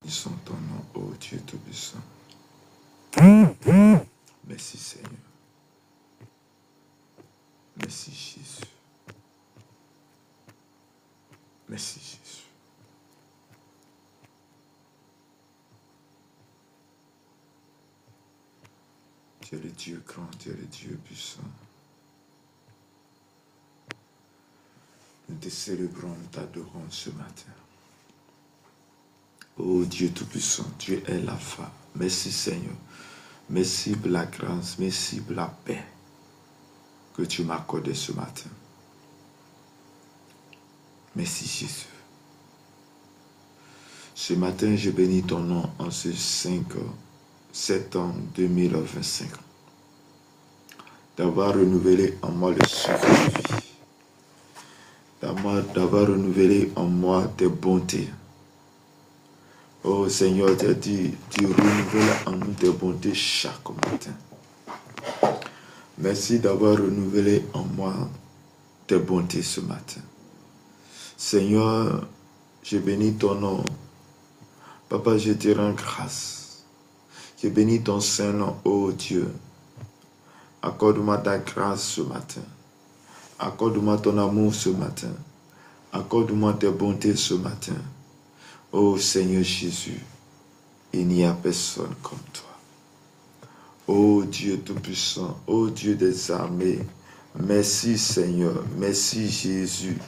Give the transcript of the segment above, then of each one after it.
Bénissons ton nom, ô Dieu Tout-Puissant. Merci Seigneur. Merci Jésus. Merci Jésus. Tu es le Dieu grand, tu es le Dieu puissant. Nous te célébrons, nous t'adorons ce matin. Ô Dieu Tout-Puissant, tu es l'Alpha. Merci Seigneur. Merci pour la grâce, merci pour la paix que tu m'as accordée ce matin. Merci Jésus. Ce matin, je bénis ton nom en ce 5 septembre 2025. D'avoir renouvelé en moi le souffle de vie. D'avoir renouvelé en moi tes bontés. Oh Seigneur, tu as dit, tu renouvelles en nous tes bontés chaque matin. Merci d'avoir renouvelé en moi tes bontés ce matin. Seigneur, je bénis ton nom. Papa, je te rends grâce. Je bénis ton Saint-Nom, ô Dieu. Accorde-moi ta grâce ce matin. Accorde-moi ton amour ce matin. Accorde-moi tes bontés ce matin. Ô Seigneur Jésus, il n'y a personne comme toi. Ô Dieu Tout-Puissant, ô Dieu des armées, merci Seigneur, merci Jésus,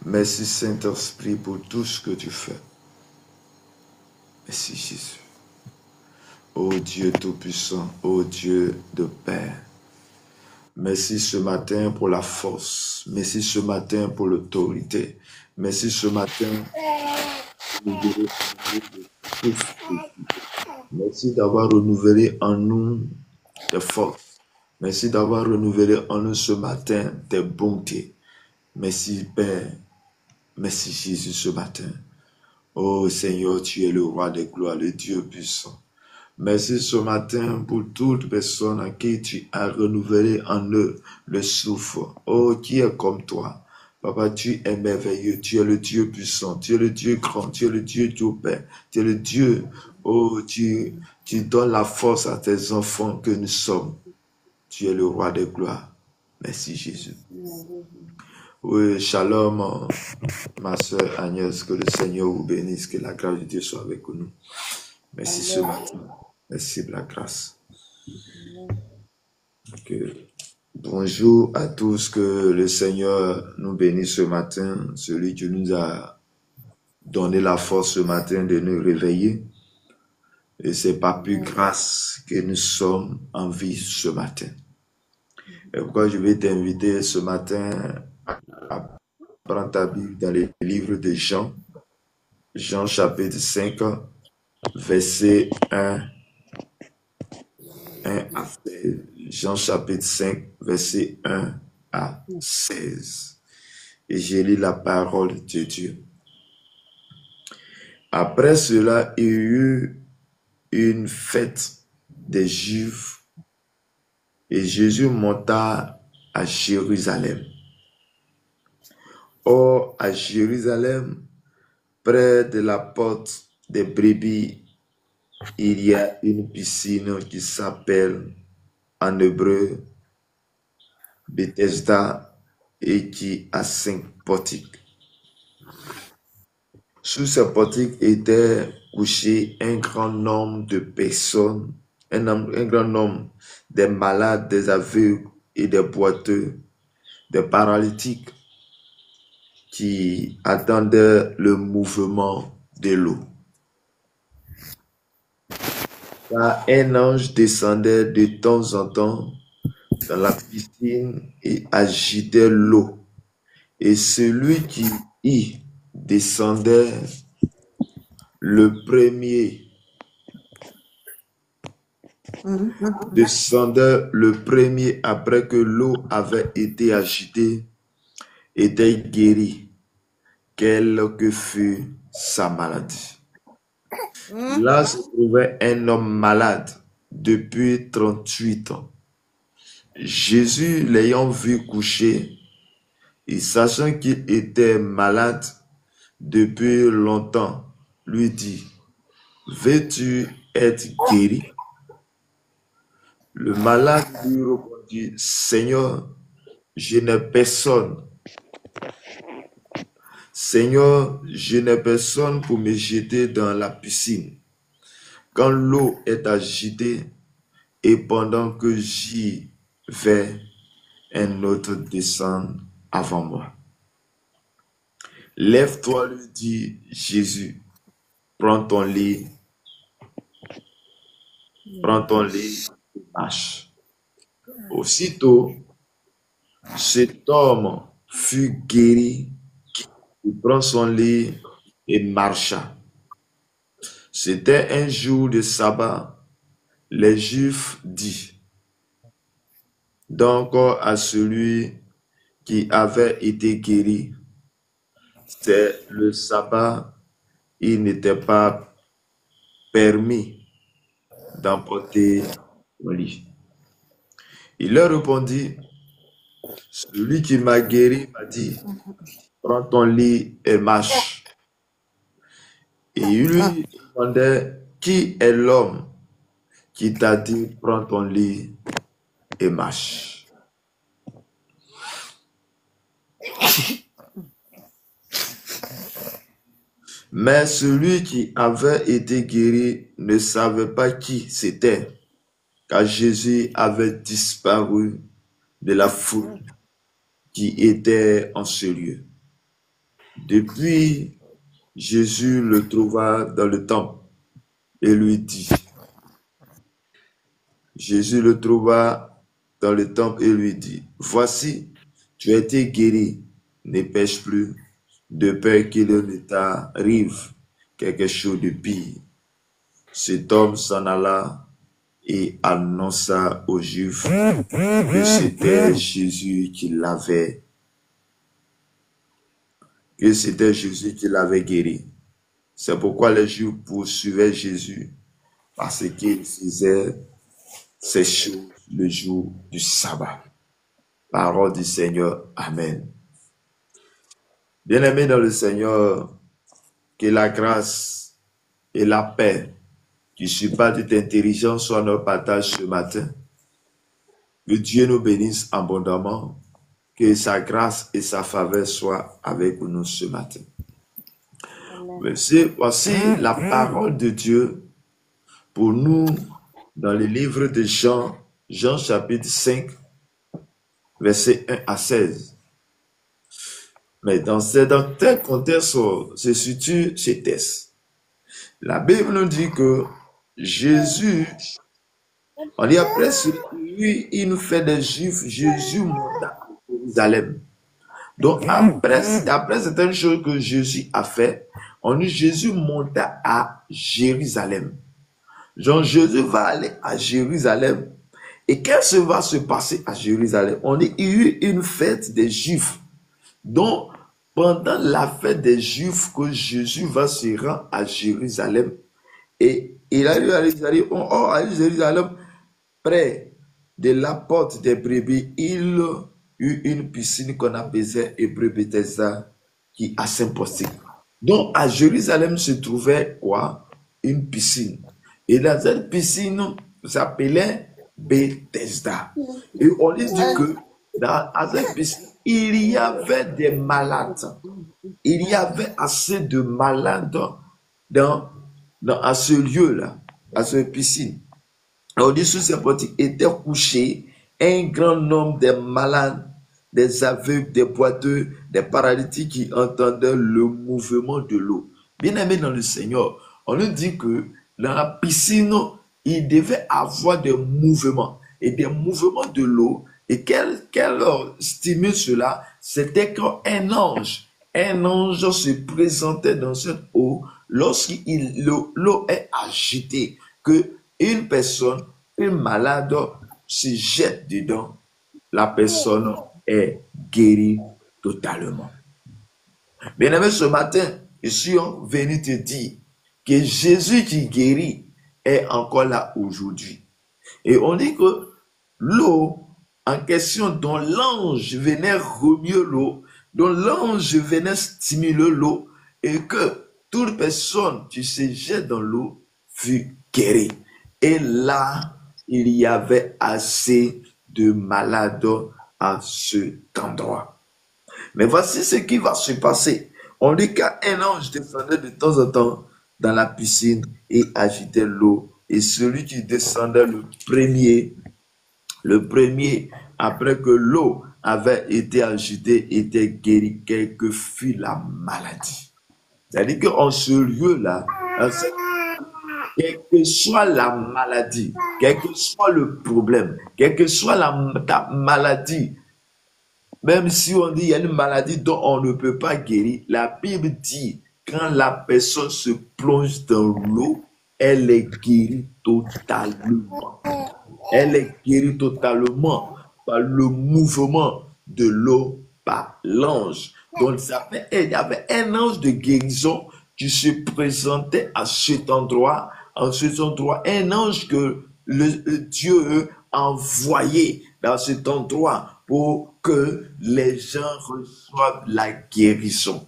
merci Saint-Esprit pour tout ce que tu fais. Merci Jésus. Ô Dieu Tout-Puissant, ô Dieu de paix. Merci ce matin pour la force. Merci ce matin pour l'autorité. Merci ce matin pour merci d'avoir renouvelé en nous tes forces. Merci d'avoir renouvelé en nous ce matin tes bontés. Merci Père. Merci Jésus ce matin. Oh Seigneur, tu es le roi des gloires, le Dieu puissant. Merci ce matin pour toute personne à qui tu as renouvelé en eux le souffle. Oh, qui est comme toi? Papa, tu es merveilleux, tu es le Dieu puissant, tu es le Dieu grand, tu es le Dieu tout-père, tu es le Dieu, oh, tu donnes la force à tes enfants que nous sommes. Tu es le roi des gloires. Merci Jésus. Oui, shalom, ma soeur Agnès, que le Seigneur vous bénisse, que la grâce de Dieu soit avec nous. Merci ce matin. Merci pour la grâce. Bonjour à tous, que le Seigneur nous bénisse ce matin, celui qui nous a donné la force ce matin de nous réveiller. Et c'est pas plus grâce que nous sommes en vie ce matin. Et pourquoi je vais t'inviter ce matin à prendre ta Bible dans les livres de Jean, Jean chapitre 5, verset 1 à 16. Jean chapitre 5, verset 1 à 16. Et je lis la parole de Dieu. Après cela, il y eut une fête des Juifs et Jésus monta à Jérusalem. Or, à Jérusalem, près de la porte des brebis, il y a une piscine qui s'appelle en hébreu Bethesda et qui a 5 portiques. Sous ces portiques était couché un grand nombre de personnes, un grand nombre des malades, des aveugles et des boiteux, des paralytiques qui attendaient le mouvement de l'eau. Car un ange descendait de temps en temps dans la piscine et agitait l'eau. Et celui qui y descendait le premier après que l'eau avait été agitée, était guéri, quelle que fût sa maladie. Là se trouvait un homme malade depuis 38 ans. Jésus, l'ayant vu coucher, et sachant qu'il était malade depuis longtemps, lui dit, veux-tu être guéri? Le malade lui répondit, Seigneur, je n'ai personne. Seigneur, je n'ai personne pour me jeter dans la piscine. Quand l'eau est agitée et pendant que j'y vais, un autre descend avant moi. Lève-toi, lui dit Jésus, prends ton lit et marche. Aussitôt, cet homme fut guéri, il prend son lit et marcha. C'était un jour de sabbat. Les Juifs disent donc à celui qui avait été guéri, c'est le sabbat, il n'était pas permis d'emporter ton lit. Il leur répondit, celui qui m'a guéri m'a dit, prends ton lit et marche. Et il lui demandait, qui est l'homme qui t'a dit, prends ton lit et marche? Mais celui qui avait été guéri ne savait pas qui c'était, car Jésus avait disparu de la foule qui était en ce lieu. Depuis, Jésus le trouva dans le temple et lui dit, voici, tu as été guéri, ne pêche plus, de peur qu'il ne t'arrive quelque chose de pire. Cet homme s'en alla et annonça aux Juifs que c'était Jésus qui l'avait guéri. C'est pourquoi les Juifs poursuivaient Jésus parce qu'il faisait ces choses le jour du sabbat. Parole du Seigneur. Amen. Bien-aimés dans le Seigneur, que la grâce et la paix qui surpassent toute intelligence soient notre partage ce matin. Que Dieu nous bénisse abondamment. Que sa grâce et sa faveur soient avec nous ce matin. Voici la parole de Dieu pour nous dans le livre de Jean, Jean chapitre 5, versets 1 à 16. Mais dans tel contexte se situe ce texte. La Bible nous dit que Jésus, on dit après lui, il nous fait des Juifs, Jésus monta à Jérusalem. Donc après certaines choses que Jésus a fait, on dit Jésus monta à Jérusalem. Donc Jésus va aller à Jérusalem. Et qu'est-ce qui va se passer à Jérusalem? On dit il y a eu une fête des Juifs. Donc pendant la fête des Juifs que Jésus va se rendre à Jérusalem. Et il arrive à Jérusalem, près de la porte des brebis, il eut une piscine qu'on appelait Hébreu Bethesda, qui a 5 portiques. Donc à Jérusalem se trouvait quoi? Une piscine. Et dans cette piscine, s'appelait Bethesda. Et on dit que dans cette piscine, il y avait des malades. Il y avait assez de malades à ce lieu-là, à cette piscine. On dit sous ces portiques étaient couchés un grand nombre de malades, des aveugles, des boiteux, des paralytiques qui entendaient le mouvement de l'eau. Bien-aimés dans le Seigneur, on nous dit que dans la piscine, il devait avoir des mouvements et des mouvements de l'eau. Et quel stimule cela? C'était quand un ange se présentait dans cette eau lorsque l'eau est agitée, que une personne, une malade se jette dedans, la personne est guérie totalement. Bien-aimé, ce matin, je suis venu te dire que Jésus qui guérit est encore là aujourd'hui. Et on dit que l'eau en question dont l'ange venait remuer l'eau, dont l'ange venait stimuler l'eau, et que toute personne qui se jette dans l'eau fut guéri. Et là, il y avait assez de malades à cet endroit. Mais voici ce qui va se passer. On dit qu'un ange descendait de temps en temps dans la piscine et agitait l'eau. Et celui qui descendait le premier, après que l'eau avait été agitée, était guéri, quelle que fût la maladie. C'est-à-dire qu'en ce lieu-là, quelle que soit la maladie, quel que soit le problème, quelle que soit ta maladie, même si on dit qu'il y a une maladie dont on ne peut pas guérir, la Bible dit quand la personne se plonge dans l'eau, elle est guérie totalement. Elle est guérie totalement par le mouvement de l'eau par l'ange. Donc, il y avait un ange de guérison qui se présentait à cet endroit, un ange que Dieu a envoyé dans cet endroit pour que les gens reçoivent la guérison.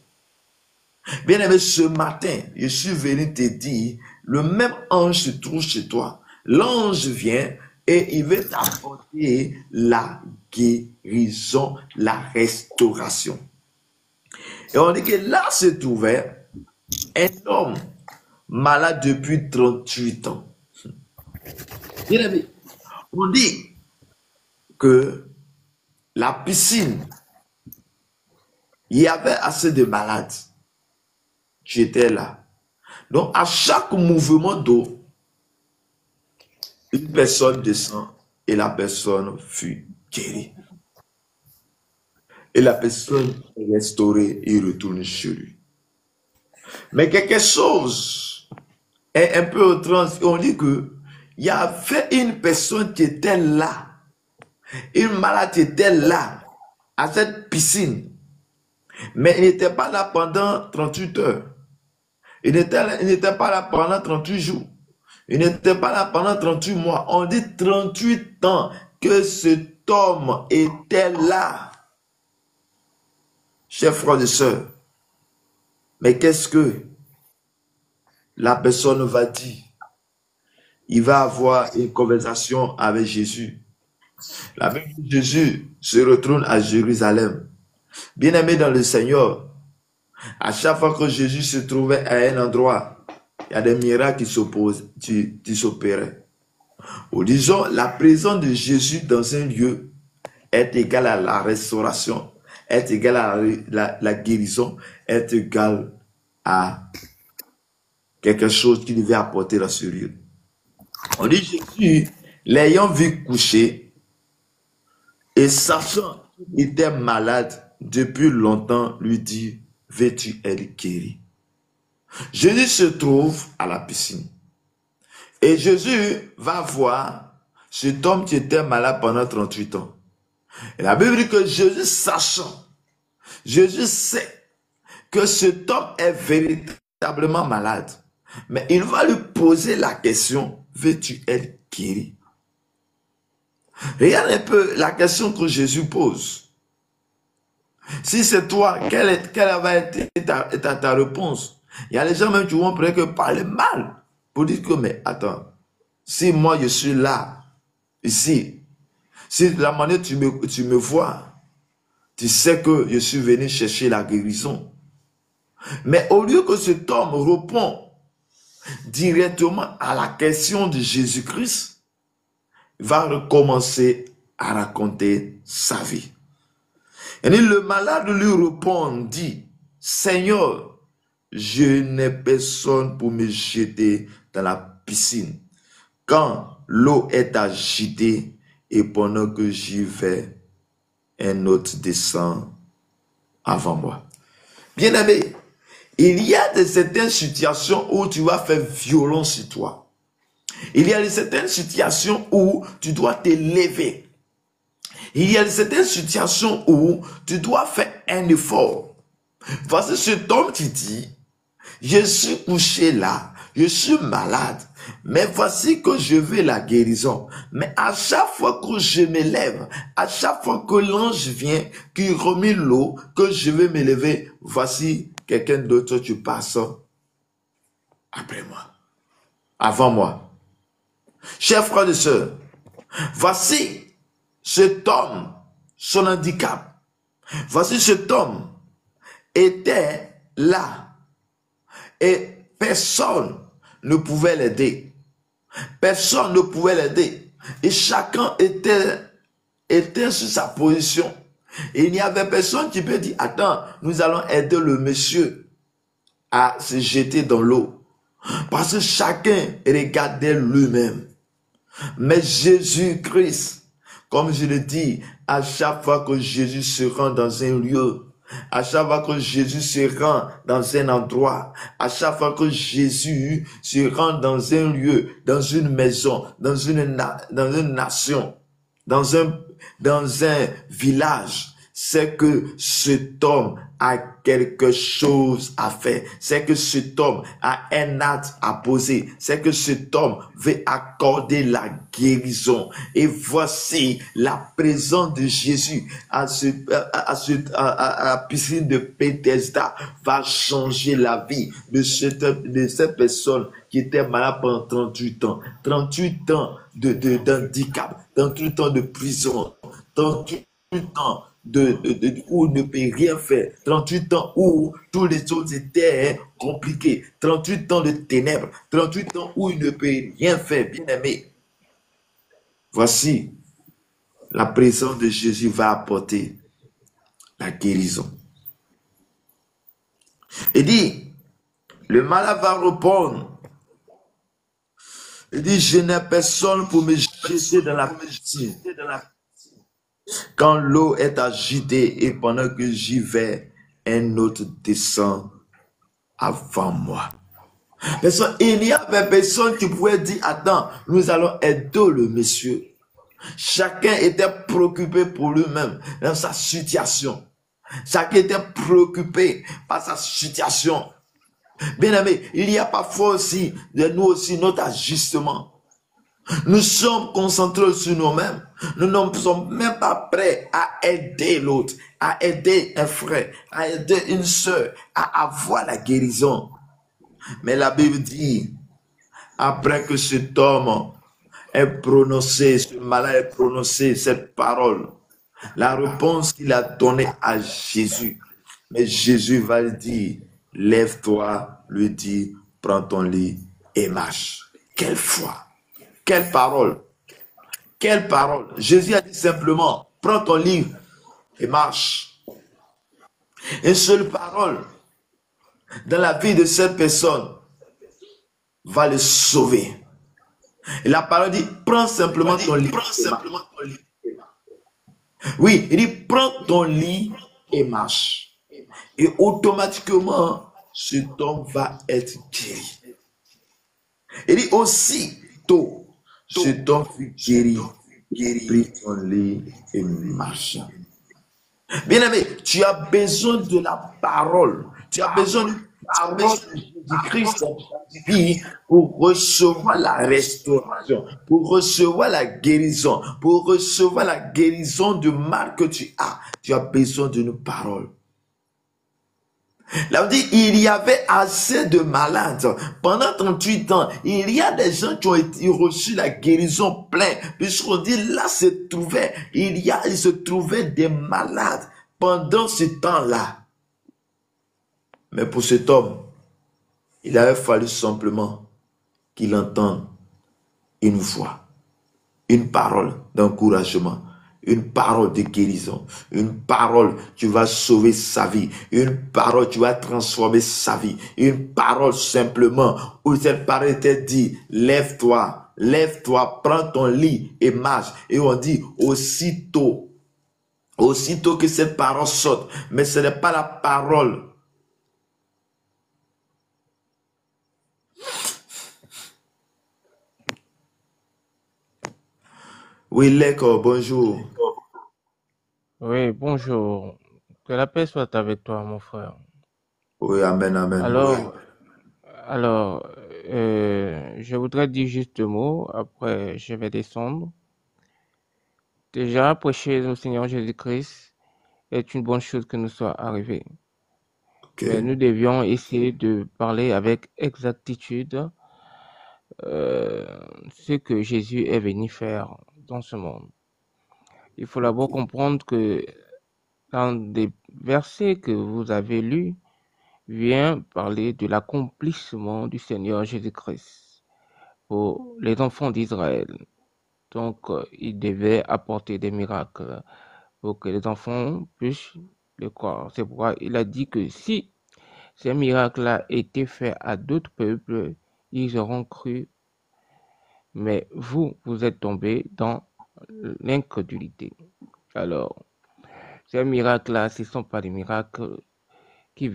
Bien aimé, ce matin, je suis venu te dire, le même ange se trouve chez toi. L'ange vient et il veut t'apporter la guérison, la restauration. Et on dit que là se trouvait un homme malade depuis 38 ans. Bien aimé, on dit que la piscine, il y avait assez de malades. J'étais là. Donc, à chaque mouvement d'eau, une personne descend et la personne fut guérie. Et la personne est restaurée et retourne chez lui. Mais quelque chose est un peu étrange. On dit que il y avait une personne qui était là. Une malade qui était là, à cette piscine. Mais il n'était pas là pendant 38 heures. Il n'était pas là pendant 38 jours. Il n'était pas là pendant 38 mois. On dit 38 ans que cet homme était là. Chers frères et sœurs, mais qu'est-ce que la personne va dire? Il va avoir une conversation avec Jésus. La même Jésus se retourne à Jérusalem. Bien-aimé dans le Seigneur, à chaque fois que Jésus se trouvait à un endroit, il y a des miracles qui s'opéraient. Ou disons, la présence de Jésus dans un lieu est égale à la restauration, est égale à la guérison, est égale à quelque chose qui devait apporter dans ce lieu. On dit Jésus, l'ayant vu coucher, et sachant qu'il était malade depuis longtemps, lui dit, veux-tu être guéri? Jésus se trouve à la piscine. Et Jésus va voir cet homme qui était malade pendant 38 ans. Et la Bible dit que Jésus sachant, Jésus sait que cet homme est véritablement malade. Mais il va lui poser la question, veux-tu être guéri? Regarde un peu la question que Jésus pose. Si c'est toi, quelle va être ta réponse? Il y a des gens même qui vont peut-être parler mal pour dire que, mais attends, si moi je suis là, ici, si de la manière tu me vois, tu sais que je suis venu chercher la guérison. Mais au lieu que cet homme répond directement à la question de Jésus-Christ, il va recommencer à raconter sa vie. Et le malade lui répond, dit, Seigneur, je n'ai personne pour me jeter dans la piscine. Quand l'eau est agitée et pendant que j'y vais, un autre descend avant moi. Bien-aimé, il y a certaines situations où tu vas faire violence sur toi. Il y a certaines situations où tu dois te lever. Il y a certaines situations où tu dois faire un effort. Voici cet homme qui dit, je suis couché là, je suis malade, mais voici que je veux la guérison. Mais à chaque fois que je me lève, à chaque fois que l'ange vient, qui remet l'eau, que je vais me lever, voici quelqu'un d'autre qui passe après moi. avant moi. Chers frères et sœurs, voici cet homme, son handicap. Voici cet homme était là et personne ne pouvait l'aider. Personne ne pouvait l'aider. Et chacun était sur sa position. Et il n'y avait personne qui peut dire, attends, nous allons aider le monsieur à se jeter dans l'eau. Parce que chacun regardait lui-même. Mais Jésus-Christ, comme je le dis, à chaque fois que Jésus se rend dans un lieu, à chaque fois que Jésus se rend dans un endroit, à chaque fois que Jésus se rend dans un lieu, dans une maison, dans une nation, dans un village, c'est que cet homme a quelque chose à faire. C'est que cet homme a un acte à poser. C'est que cet homme veut accorder la guérison. Et voici la présence de Jésus à la piscine de Bethesda va changer la vie de cette personne qui était malade pendant 38 ans. 38 ans d'handicap, 38 ans de prison, 38 ans où il ne peut rien faire, 38 ans où tous les choses étaient compliquées, 38 ans de ténèbres, 38 ans où il ne peut rien faire, bien aimé. Voici, la présence de Jésus va apporter la guérison. Il dit, le malade va répondre. Il dit, je n'ai personne pour me jeter dans la piscine. Quand l'eau est agitée et pendant que j'y vais, un autre descend avant moi. Il n'y avait personne qui pouvait dire, attends, nous allons aider le monsieur. Chacun était préoccupé pour lui-même, dans sa situation. Chacun était préoccupé par sa situation. Bien aimé, il y a parfois aussi, de nous aussi, notre ajustement. Nous sommes concentrés sur nous-mêmes. Nous ne sommes même pas prêts à aider l'autre, à aider un frère, à aider une soeur, à avoir la guérison. Mais la Bible dit, après que cet homme ait prononcé, ce malade ait prononcé cette parole, la réponse qu'il a donnée à Jésus, mais Jésus va lui dire, lève-toi, lui dit, prends ton lit et marche. Quelle foi! Quelle parole! Quelle parole! Jésus a dit simplement, prends ton livre et marche. Une seule parole dans la vie de cette personne va le sauver. Et la parole dit, prends simplement ton lit. Oui, il dit, prends ton lit et marche. Et automatiquement, cet homme va être guéri. Il dit, aussitôt, cet homme fut guéri, prit ton lit et marcha. Bien aimé, tu as besoin de la parole. Tu as besoin de la parole de Christ dans ta vie pour recevoir la restauration, pour recevoir la guérison, pour recevoir la guérison du mal que tu as. Tu as besoin d'une parole. Là, on dit, il y avait assez de malades. Pendant 38 ans, il y a des gens qui ont reçu la guérison pleine. Puisqu'on dit, là, il se trouvait des malades pendant ce temps-là. Mais pour cet homme, il avait fallu simplement qu'il entende une voix, une parole d'encouragement, une parole de guérison, une parole qui va sauver sa vie, une parole qui va transformer sa vie, une parole simplement où cette parole était dit, lève-toi, lève-toi, prends ton lit et marche. Et on dit aussitôt que cette parole saute, mais ce n'est pas la parole. Oui, Leko, bonjour. Oui, bonjour. Que la paix soit avec toi, mon frère. Oui, amen, amen. Alors, alors, je voudrais dire juste un mot, après je vais descendre. Déjà, prêcher le Seigneur Jésus-Christ est une bonne chose que nous soit arrivé. Ok. Mais nous devions essayer de parler avec exactitude ce que Jésus est venu faire dans ce monde. Il faut d'abord comprendre que dans des versets que vous avez lus, vient parler de l'accomplissement du Seigneur Jésus-Christ pour les enfants d'Israël. Donc, il devait apporter des miracles pour que les enfants puissent le croire. C'est pourquoi il a dit que si ces miracles-là étaient faits à d'autres peuples, ils auront cru. Mais vous, vous êtes tombés dans l'incrédulité. Alors, ces miracles-là, ce ne sont pas des miracles qui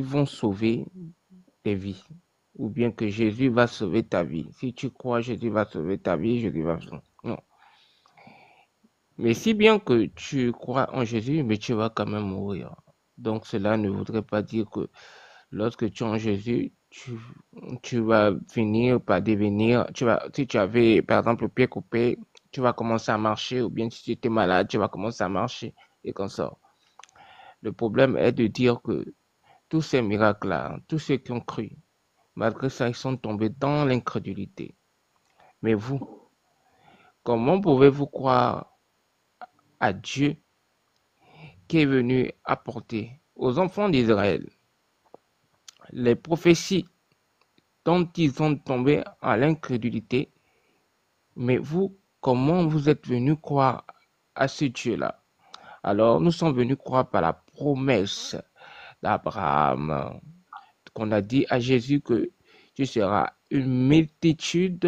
vont sauver des vies. Ou bien que Jésus va sauver ta vie. Si tu crois Jésus va sauver ta vie, Jésus va sauver. Non. Mais si bien que tu crois en Jésus, mais tu vas quand même mourir. Donc cela ne voudrait pas dire que lorsque tu es en Jésus, tu vas finir par devenir, si tu avais par exemple le pied coupé, tu vas commencer à marcher, ou bien si tu étais malade, tu vas commencer à marcher et comme ça. Le problème est de dire que tous ces miracles-là, tous ceux qui ont cru, malgré ça, ils sont tombés dans l'incrédulité. Mais vous, comment pouvez-vous croire à Dieu qui est venu apporter aux enfants d'Israël les prophéties dont ils sont tombés à l'incrédulité? Mais vous, comment vous êtes venus croire à ce Dieu-là? Alors, nous sommes venus croire par la promesse d'Abraham, qu'on a dit à Jésus que tu seras une multitude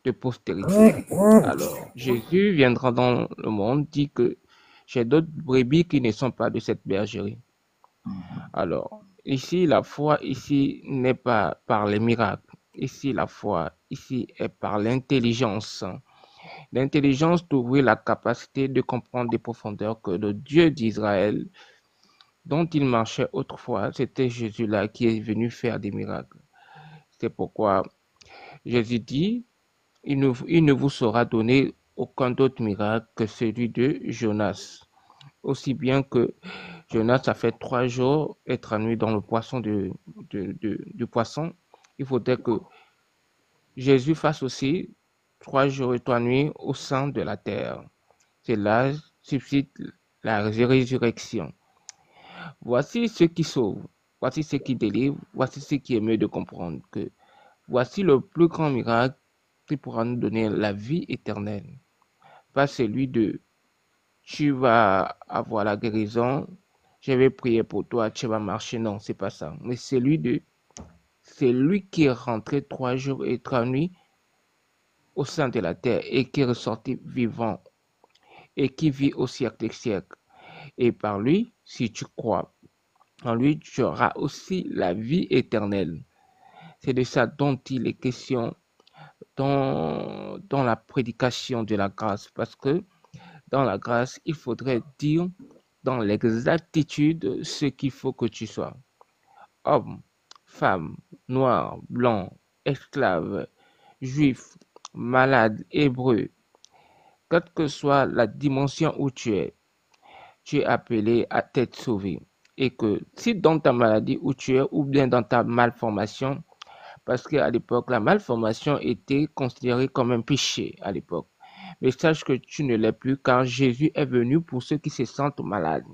de postérité. Alors, Jésus viendra dans le monde, dit que j'ai d'autres brebis qui ne sont pas de cette bergerie. Alors, ici, la foi, ici, n'est pas par les miracles. Ici, la foi, ici, est par l'intelligence. L'intelligence d'ouvrir la capacité de comprendre des profondeurs que le Dieu d'Israël, dont il marchait autrefois, c'était Jésus-là qui est venu faire des miracles. C'est pourquoi Jésus dit, il ne vous sera donné aucun autre miracle que celui de Jonas. Aussi bien que Jonas a fait 3 jours être nuit dans le poisson du poisson, il faudrait que Jésus fasse aussi 3 jours et 3 nuits au sein de la terre. C'est là subsiste la résurrection. Voici ce qui sauve, voici ce qui délivre, voici ce qui est mieux de comprendre que voici le plus grand miracle qui pourra nous donner la vie éternelle. Pas celui de tu vas avoir la guérison, je vais prier pour toi, tu vas marcher. Non, c'est pas ça. Mais c'est lui qui est rentré 3 jours et 3 nuits au sein de la terre et qui est ressorti vivant et qui vit au siècle des siècles. Et par lui, si tu crois en lui, tu auras aussi la vie éternelle. C'est de ça dont il est question dans la prédication de la grâce. Parce que dans la grâce, il faudrait dire dans l'exactitude ce qu'il faut que tu sois. Homme, femme, noir, blanc, esclave, juif, malade, hébreu, quelle que soit la dimension où tu es appelé à t'être sauvé. Et que si dans ta maladie où tu es ou bien dans ta malformation, parce qu'à l'époque, la malformation était considérée comme un péché à l'époque. Mais sache que tu ne l'es plus car Jésus est venu pour ceux qui se sentent malades.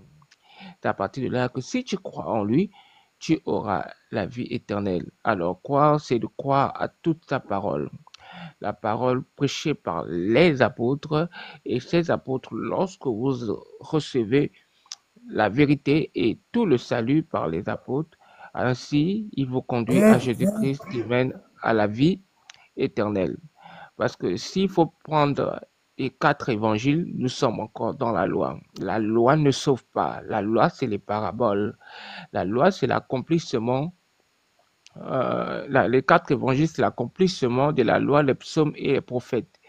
C'est à partir de là que si tu crois en lui, tu auras la vie éternelle. Alors croire, c'est de croire à toute sa parole. La parole prêchée par les apôtres et ces apôtres, lorsque vous recevez la vérité et tout le salut par les apôtres, ainsi il vous conduit à Jésus-Christ qui mène à la vie éternelle. Parce que s'il faut prendre les 4 évangiles, nous sommes encore dans la loi. La loi ne sauve pas. La loi, c'est les paraboles. La loi, c'est l'accomplissement. Les 4 évangiles, c'est l'accomplissement de la loi, les psaumes et les prophètes.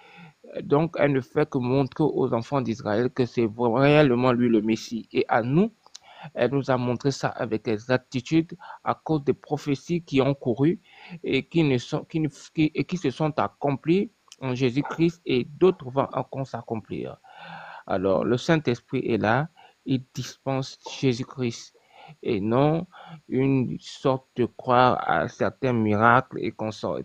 Donc, elle ne fait que montrer aux enfants d'Israël que c'est réellement lui le Messie. Et à nous, elle nous a montré ça avec exactitude à cause des prophéties qui ont couru et qui se sont accomplies en Jésus-Christ et d'autres vont encore s'accomplir. Alors, le Saint-Esprit est là, il dispense Jésus-Christ et non une sorte de croire à certains miracles et consorts.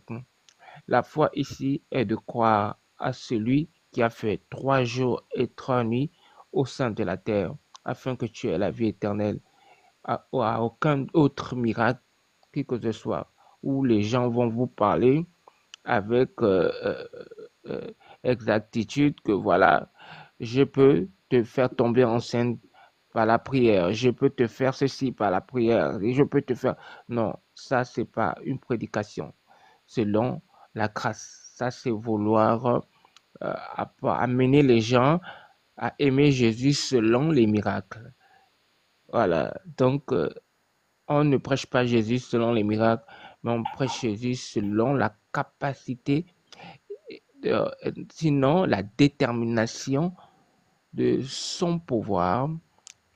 La foi ici est de croire à celui qui a fait 3 jours et 3 nuits au sein de la terre, afin que tu aies la vie éternelle, à aucun autre miracle que ce soit, où les gens vont vous parler avec exactitude que voilà, je peux te faire tomber enceinte par la prière, je peux te faire ceci par la prière, et je peux te faire... Non, ça, c'est pas une prédication selon la grâce. Ça, c'est vouloir amener les gens à aimer Jésus selon les miracles. Voilà, donc on ne prêche pas Jésus selon les miracles, mais on prêche Jésus selon la capacité, sinon la détermination de son pouvoir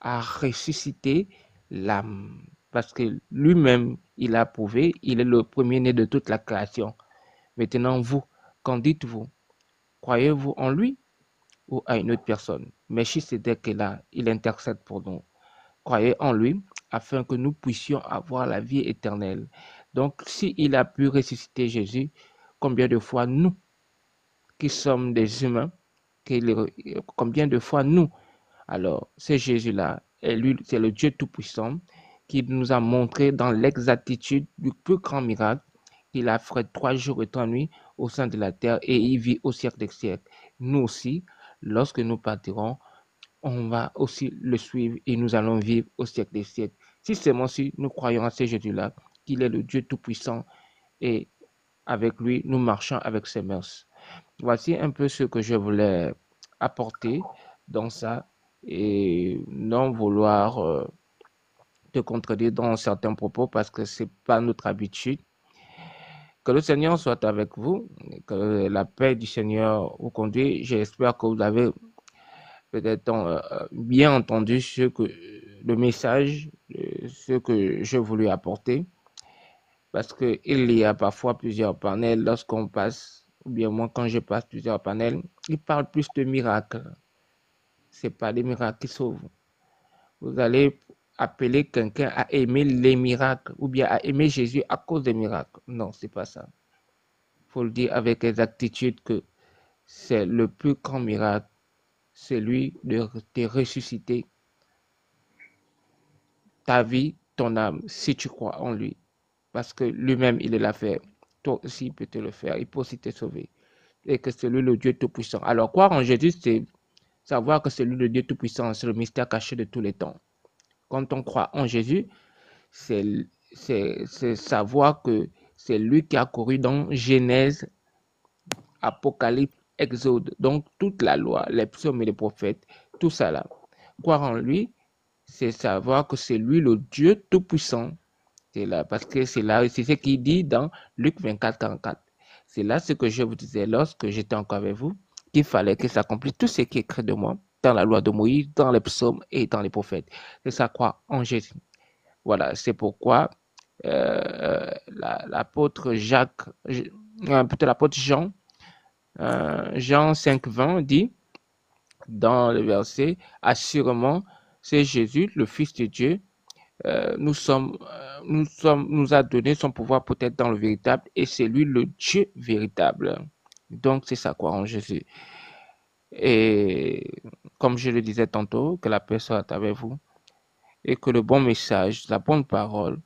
à ressusciter l'âme. Parce que lui-même, il a prouvé, il est le premier-né de toute la création. Maintenant, vous, qu'en dites-vous? Croyez-vous en lui ou à une autre personne? Melchisedec est là, il intercède pour nous. Croyez en lui afin que nous puissions avoir la vie éternelle. Donc, s'il a pu ressusciter Jésus, combien de fois nous, qui sommes des humains, combien de fois nous, alors c'est Jésus-là, et lui, c'est le Dieu Tout-Puissant qui nous a montré dans l'exactitude du plus grand miracle qu'il a fait 3 jours et 3 nuits au sein de la terre et il vit au siècle des siècles. Nous aussi, lorsque nous partirons, on va aussi le suivre et nous allons vivre au siècle des siècles. Si seulement si nous croyons à ce Jésus-là, qu'il est le Dieu Tout-Puissant et avec lui, nous marchons avec ses mœurs. Voici un peu ce que je voulais apporter dans ça et non vouloir te contredire dans certains propos parce que c'est pas notre habitude. Que le Seigneur soit avec vous, que la paix du Seigneur vous conduise. J'espère que vous avez peut-être bien entendu le message, ce que je voulais apporter, parce que il y a parfois plusieurs panels lorsqu'on passe, ou bien moi quand je passe plusieurs panels, ils parlent plus de miracles. C'est pas des miracles qui sauvent. Vous allez appeler quelqu'un à aimer les miracles, ou bien à aimer Jésus à cause des miracles. Non, c'est pas ça. Faut le dire avec exactitude que c'est le plus grand miracle, c'est lui de te ressusciter ta vie, ton âme, si tu crois en lui. Parce que lui-même, il l'a fait. Toi aussi, il peut te le faire. Il peut aussi te sauver. Et que c'est lui le Dieu Tout-Puissant. Alors, croire en Jésus, c'est savoir que c'est lui le Dieu Tout-Puissant. C'est le mystère caché de tous les temps. Quand on croit en Jésus, c'est savoir que c'est lui qui a couru dans Genèse, Apocalypse, Exode. Donc, toute la loi, les psaumes et les prophètes, tout ça là. Croire en lui, c'est savoir que c'est lui le Dieu Tout-Puissant. C'est là, parce que c'est là, c'est ce qu'il dit dans Luc 24, 44. C'est là ce que je vous disais lorsque j'étais encore avec vous, qu'il fallait que s'accomplisse tout ce qui est écrit de moi dans la loi de Moïse, dans les psaumes et dans les prophètes. C'est ça, croire en Jésus. Voilà, c'est pourquoi l'apôtre Jacques, peut-être l'apôtre Jean, Jean 5, 20 dit dans le verset, assurément, c'est Jésus, le Fils de Dieu, nous a donné son pouvoir peut-être dans le véritable et c'est lui le Dieu véritable. Donc, c'est ça, quoi, en Jésus. Et comme je le disais tantôt, que la paix soit avec vous et que le bon message, la bonne parole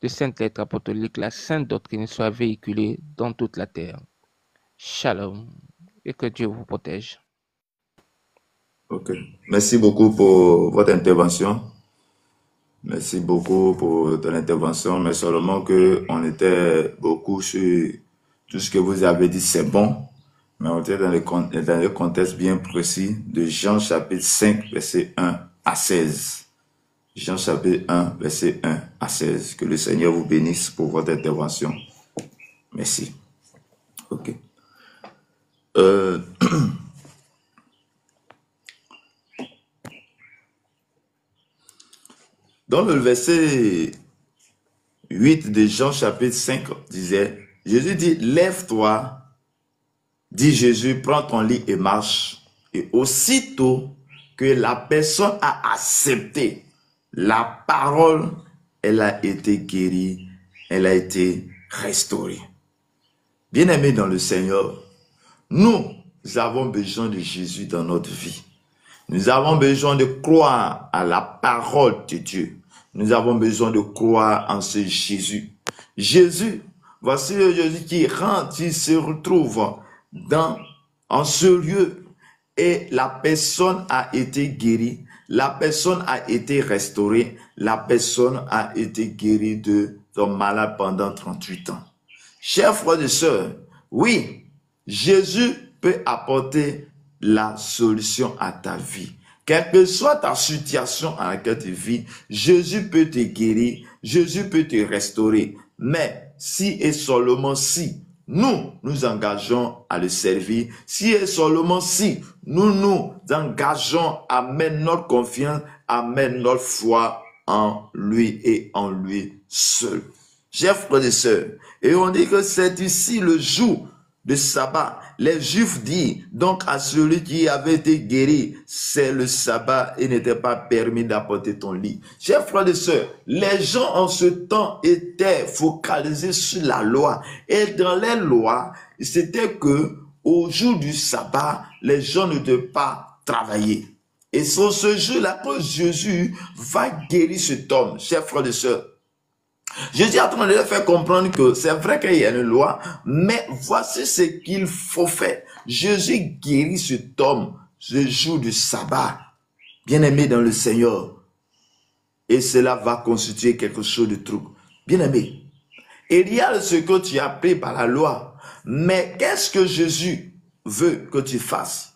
de sainte lettre apostolique, la sainte doctrine soit véhiculée dans toute la terre. Shalom et que Dieu vous protège. Ok. Merci beaucoup pour votre intervention. Merci beaucoup pour ton intervention, mais seulement que on était beaucoup sur tout ce que vous avez dit, c'est bon, mais on était dans le contexte bien précis de Jean chapitre 5, verset 1 à 16. Jean chapitre 1, verset 1 à 16. Que le Seigneur vous bénisse pour votre intervention. Merci. Ok. Dans le verset 8 de Jean chapitre 5 disait, Jésus dit, lève-toi, dit Jésus, prends ton lit et marche. Et aussitôt que la personne a accepté La parole, elle a été guérie, elle a été restaurée. Bien-aimés dans le Seigneur, nous avons besoin de Jésus dans notre vie. Nous avons besoin de croire à la parole de Dieu. Nous avons besoin de croire en ce Jésus. Jésus, voici le Jésus qui rentre, qui se retrouve en ce lieu et la personne a été guérie, la personne a été restaurée, la personne a été guérie de son malade pendant 38 ans. Chers frères et sœurs, oui, Jésus peut apporter la solution à ta vie. Quelle que soit ta situation à laquelle tu vis, Jésus peut te guérir, Jésus peut te restaurer. Mais si et seulement si nous nous engageons à le servir, si et seulement si nous nous engageons à mettre notre confiance, à mettre notre foi en lui et en lui seul. Chers frères et sœurs, et on dit que c'est ici le jour de sabbat. Les Juifs disent donc à celui qui avait été guéri, c'est le sabbat et n'était pas permis d'apporter ton lit. Chers frères et sœurs, les gens en ce temps étaient focalisés sur la loi. Et dans les lois, c'était que au jour du sabbat, les gens ne devaient pas travailler. Et sur ce jour-là, que Jésus va guérir cet homme, chers frères et sœurs. Jésus est en train de leur faire comprendre que c'est vrai qu'il y a une loi, mais voici ce qu'il faut faire. Jésus guérit cet homme ce jour du sabbat, bien-aimé dans le Seigneur. Et cela va constituer quelque chose de truc. Bien-aimé, il y a ce que tu as appris par la loi, mais qu'est-ce que Jésus veut que tu fasses?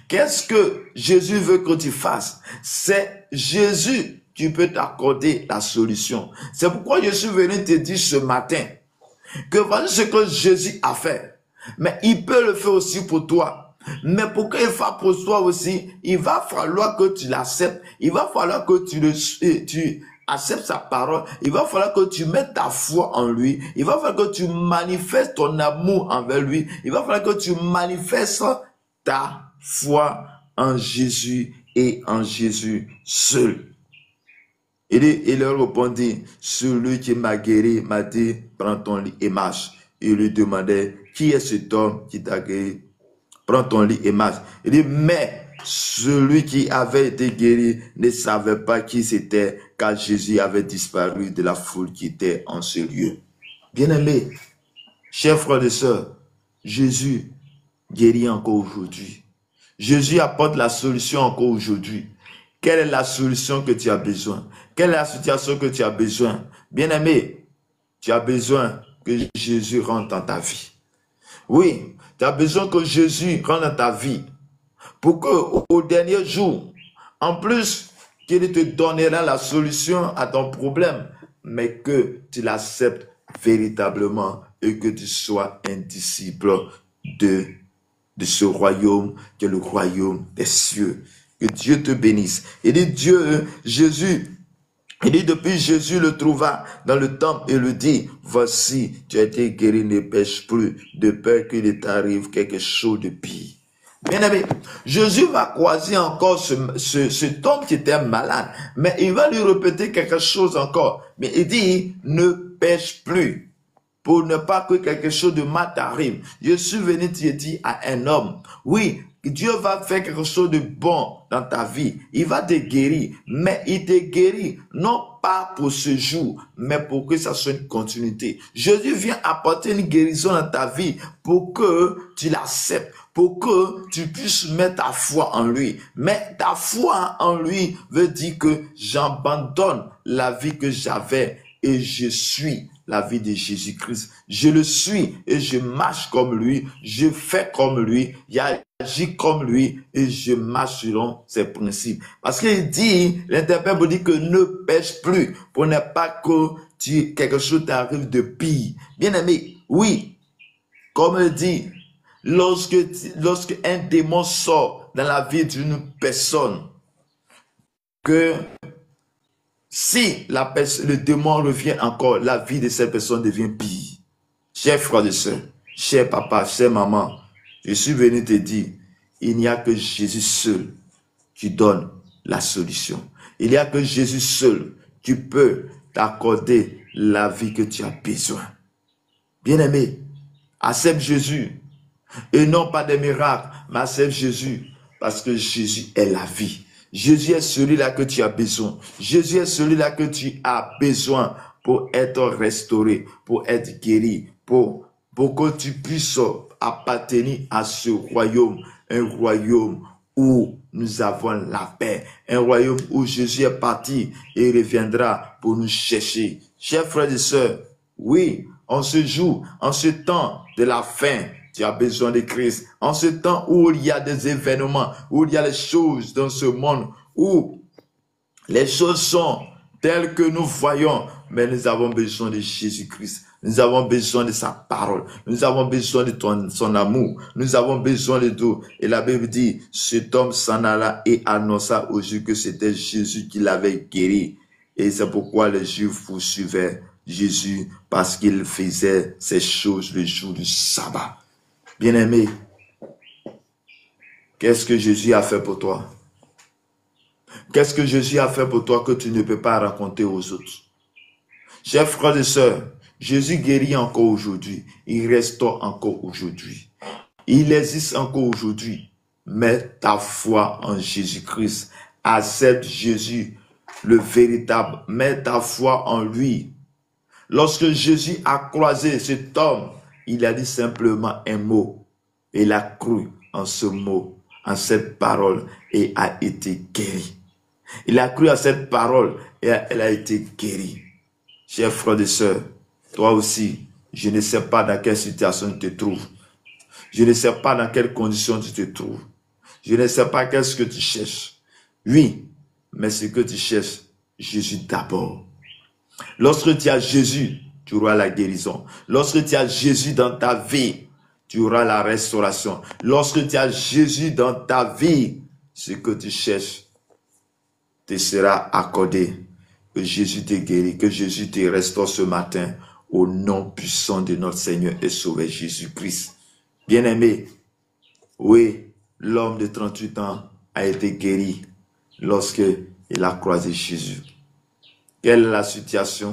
Qu'est-ce que Jésus veut que tu fasses? C'est Jésus qui peut t'accorder la solution. C'est pourquoi je suis venu te dire ce matin que voici ce que Jésus a fait. Mais il peut le faire aussi pour toi. Mais pour qu'il fasse pour toi aussi, il va falloir que tu l'acceptes. Il va falloir que tu acceptes sa parole. Il va falloir que tu mettes ta foi en lui. Il va falloir que tu manifestes ton amour envers lui. Il va falloir que tu manifestes ta foi en Jésus et en Jésus seul. Il leur répondit, celui qui m'a guéri m'a dit, prends ton lit et marche. Il lui demandait, qui est cet homme qui t'a guéri? Prends ton lit et marche. Il dit, mais celui qui avait été guéri ne savait pas qui c'était, car Jésus avait disparu de la foule qui était en ce lieu. Bien-aimés, chers frères et sœurs, Jésus guérit encore aujourd'hui. Jésus apporte la solution encore aujourd'hui. Quelle est la solution que tu as besoin? Quelle est la situation que tu as besoin? Bien-aimé, tu as besoin que Jésus rentre dans ta vie. Oui, tu as besoin que Jésus rentre dans ta vie. Pour qu'au dernier jour, en plus qu'il te donnera la solution à ton problème, mais que tu l'acceptes véritablement et que tu sois un disciple de ce royaume qui est le royaume des cieux. Que Dieu te bénisse. Il dit depuis Jésus le trouva dans le temple et le dit, voici, tu as été guéri, ne pêche plus, de peur qu'il t'arrive quelque chose de pire. Bien-aimé, Jésus va croiser encore cet homme qui était malade, mais il va lui répéter quelque chose encore. Mais il dit, ne pêche plus, pour ne pas que quelque chose de mal t'arrive. Je suis venu te dire à un homme, oui, Dieu va faire quelque chose de bon dans ta vie. Il va te guérir, mais il te guérit non pas pour ce jour, mais pour que ça soit une continuité. Jésus vient apporter une guérison dans ta vie pour que tu l'acceptes, pour que tu puisses mettre ta foi en lui. Mais ta foi en lui veut dire que j'abandonne la vie que j'avais et je suis la vie de Jésus-Christ. Je le suis et je marche comme lui, je fais comme lui, j'agis comme lui et je marche selon ses principes. Parce qu'il dit, l'interprète dit que ne pêche plus pour ne pas que quelque chose t'arrive de pire. Bien aimé, oui, comme il dit, lorsque un démon sort dans la vie d'une personne, que si le démon revient encore, la vie de cette personne devient pire. Chers frères et sœurs, chers papa, chers maman, je suis venu te dire, il n'y a que Jésus seul qui donne la solution. Il n'y a que Jésus seul qui peut t'accorder la vie que tu as besoin. Bien-aimé, accepte Jésus. Et non pas des miracles, mais accepte Jésus. Parce que Jésus est la vie. Jésus est celui-là que tu as besoin. Jésus est celui-là que tu as besoin pour être restauré, pour être guéri, pour que tu puisses appartenir à ce royaume. Un royaume où nous avons la paix. Un royaume où Jésus est parti et il reviendra pour nous chercher. Chers frères et sœurs, oui, en ce jour, en ce temps de la fin, tu as besoin de Christ. En ce temps où il y a des événements, où il y a les choses dans ce monde, où les choses sont telles que nous voyons, mais nous avons besoin de Jésus-Christ. Nous avons besoin de sa parole. Nous avons besoin de son amour. Nous avons besoin de tout. Et la Bible dit, cet homme s'en alla et annonça aux Juifs que c'était Jésus qui l'avait guéri. Et c'est pourquoi les Juifs poursuivaient Jésus, parce qu'il faisait ces choses le jour du sabbat. Bien-aimé, qu'est-ce que Jésus a fait pour toi? Qu'est-ce que Jésus a fait pour toi que tu ne peux pas raconter aux autres? Chers frères et sœurs, Jésus guérit encore aujourd'hui. Il restaure encore aujourd'hui. Il existe encore aujourd'hui. Mets ta foi en Jésus-Christ. Accepte Jésus, le véritable. Mets ta foi en lui. Lorsque Jésus a croisé cet homme, il a dit simplement un mot. Il a cru en ce mot, en cette parole, et a été guéri. Il a cru à cette parole et elle a été guérie. Chers frères et sœurs, toi aussi, je ne sais pas dans quelle situation tu te trouves. Je ne sais pas dans quelles conditions tu te trouves. Je ne sais pas qu'est-ce que tu cherches. Oui, mais ce que tu cherches, Jésus d'abord. Lorsque tu as Jésus, tu auras la guérison. Lorsque tu as Jésus dans ta vie, tu auras la restauration. Lorsque tu as Jésus dans ta vie, ce que tu cherches te sera accordé. Que Jésus te guérit, que Jésus te restaure ce matin au nom puissant de notre Seigneur et Sauveur Jésus-Christ. Bien-aimé, oui, l'homme de 38 ans a été guéri lorsque il a croisé Jésus. Quelle est la situation?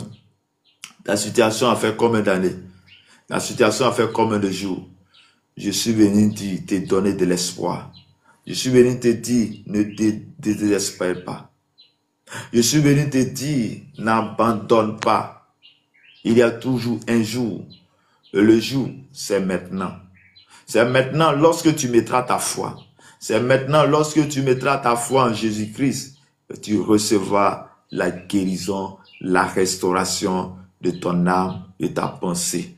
La situation a fait combien d'années? La situation a fait combien de jours? Je suis venu te donner de l'espoir. Je suis venu te dire, ne te désespère pas. Je suis venu te dire, n'abandonne pas. Il y a toujours un jour. Et le jour, c'est maintenant. C'est maintenant lorsque tu mettras ta foi. C'est maintenant lorsque tu mettras ta foi en Jésus-Christ que tu recevras la guérison, la restauration de ton âme, de ta pensée.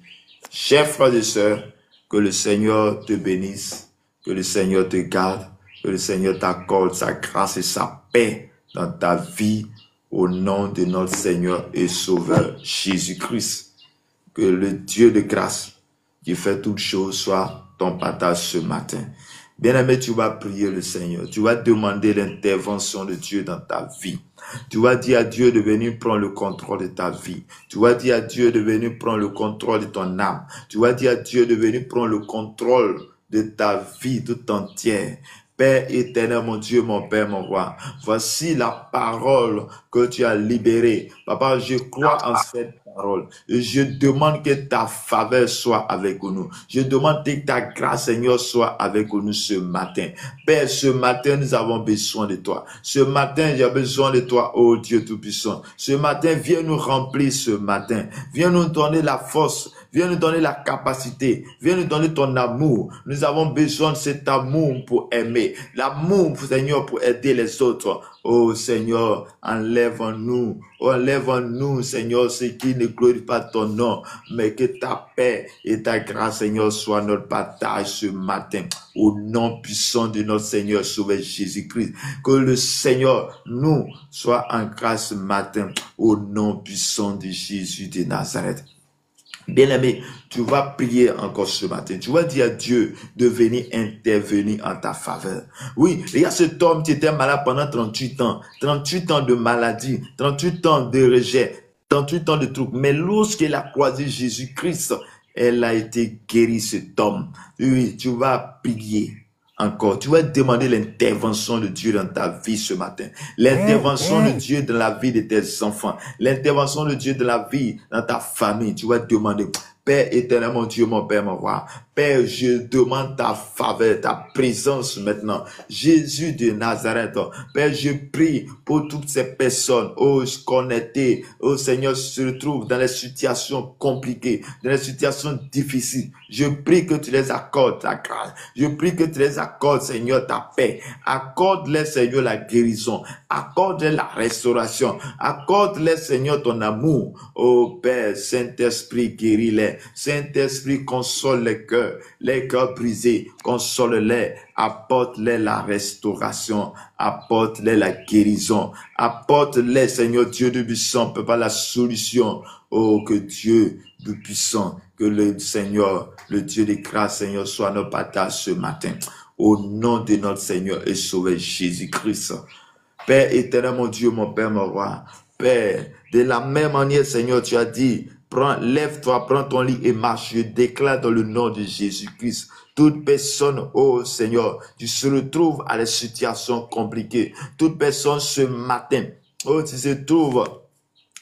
Chers frères et sœurs, que le Seigneur te bénisse, que le Seigneur te garde, que le Seigneur t'accorde sa grâce et sa paix dans ta vie, au nom de notre Seigneur et Sauveur Jésus-Christ. Que le Dieu de grâce qui fait toutes choses soit ton partage ce matin. Bien-aimé, tu vas prier le Seigneur. Tu vas demander l'intervention de Dieu dans ta vie. Tu vas dire à Dieu de venir prendre le contrôle de ta vie. Tu vas dire à Dieu de venir prendre le contrôle de ton âme. Tu vas dire à Dieu de venir prendre le contrôle de ta vie tout entière. Père éternel, mon Dieu, mon Père, mon roi, voici la parole que tu as libérée. Papa, je crois en cette parole. Et je demande que ta faveur soit avec nous. Je demande que ta grâce, Seigneur, soit avec nous ce matin. Père, ce matin, nous avons besoin de toi. Ce matin, j'ai besoin de toi, oh Dieu Tout-Puissant. Ce matin, viens nous remplir ce matin. Viens nous donner la force. Viens nous donner la capacité. Viens nous donner ton amour. Nous avons besoin de cet amour pour aimer. L'amour, Seigneur, pour aider les autres. Oh Seigneur, enlève en nous, Seigneur, ce qui ne glorifie pas ton nom, mais que ta paix et ta grâce, Seigneur, soient notre partage ce matin. Au nom puissant de notre Seigneur Sauveur Jésus-Christ. Que le Seigneur nous soit en grâce ce matin. Au nom puissant de Jésus de Nazareth. Bien-aimé, tu vas prier encore ce matin. Tu vas dire à Dieu de venir intervenir en ta faveur. Oui, il y a cet homme qui était malade pendant 38 ans. 38 ans de maladie, 38 ans de rejet, 38 ans de trucs. Mais lorsqu'il a croisé Jésus-Christ, elle a été guérie, cet homme. Oui, tu vas prier. encore. Tu vas demander l'intervention de Dieu dans ta vie ce matin. L'intervention de Dieu dans la vie de tes enfants. L'intervention de Dieu dans la vie, dans ta famille. Tu vas demander, Père éternel, mon Dieu, mon Père, mon roi. Père, je demande ta faveur, ta présence maintenant. Jésus de Nazareth. Père, je prie pour toutes ces personnes, connectées, Seigneur, se retrouvent dans les situations compliquées, dans les situations difficiles. Je prie que tu les accordes ta grâce. Je prie que tu les accordes, Seigneur, ta paix. Accorde-les, Seigneur, la guérison. Accorde-les la restauration. Accorde-les, Seigneur, ton amour. Oh Père, Saint-Esprit, guéris-les. Saint-Esprit, console les cœurs brisés. Console-les. Apporte-les la restauration. Apporte-les la guérison. Apporte-les, Seigneur, Dieu de puissant, Papa, la solution. Oh, que Dieu de puissant, que le Seigneur, le Dieu de grâce, Seigneur, soit notre partage ce matin. Au nom de notre Seigneur et Sauveur Jésus-Christ. Père éternel, mon Dieu, mon Père, mon roi. Père, de la même manière, Seigneur, tu as dit, lève-toi, prends ton lit et marche. Je déclare dans le nom de Jésus-Christ. Toute personne, oh Seigneur, tu se retrouves à des situations compliquées. Toute personne ce matin, oh, tu se trouves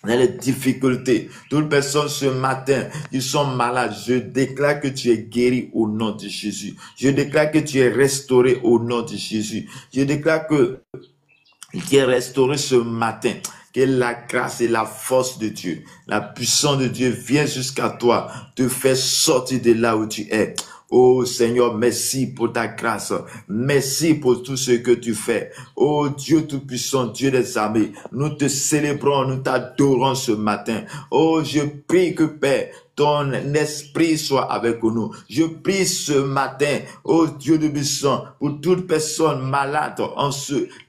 dans les difficultés. Toute personne ce matin, ils sont malades. Je déclare que tu es guéri au nom de Jésus. Je déclare que tu es restauré au nom de Jésus. Je déclare que tu es restauré ce matin. Que la grâce et la force de Dieu, la puissance de Dieu vienne jusqu'à toi, te faire sortir de là où tu es. Oh Seigneur, merci pour ta grâce. Merci pour tout ce que tu fais. Oh Dieu Tout-Puissant, Dieu des armées, nous te célébrons, nous t'adorons ce matin. Oh, je prie que Père, ton esprit soit avec nous. Je prie ce matin, oh Dieu de puissant, pour toute personne malade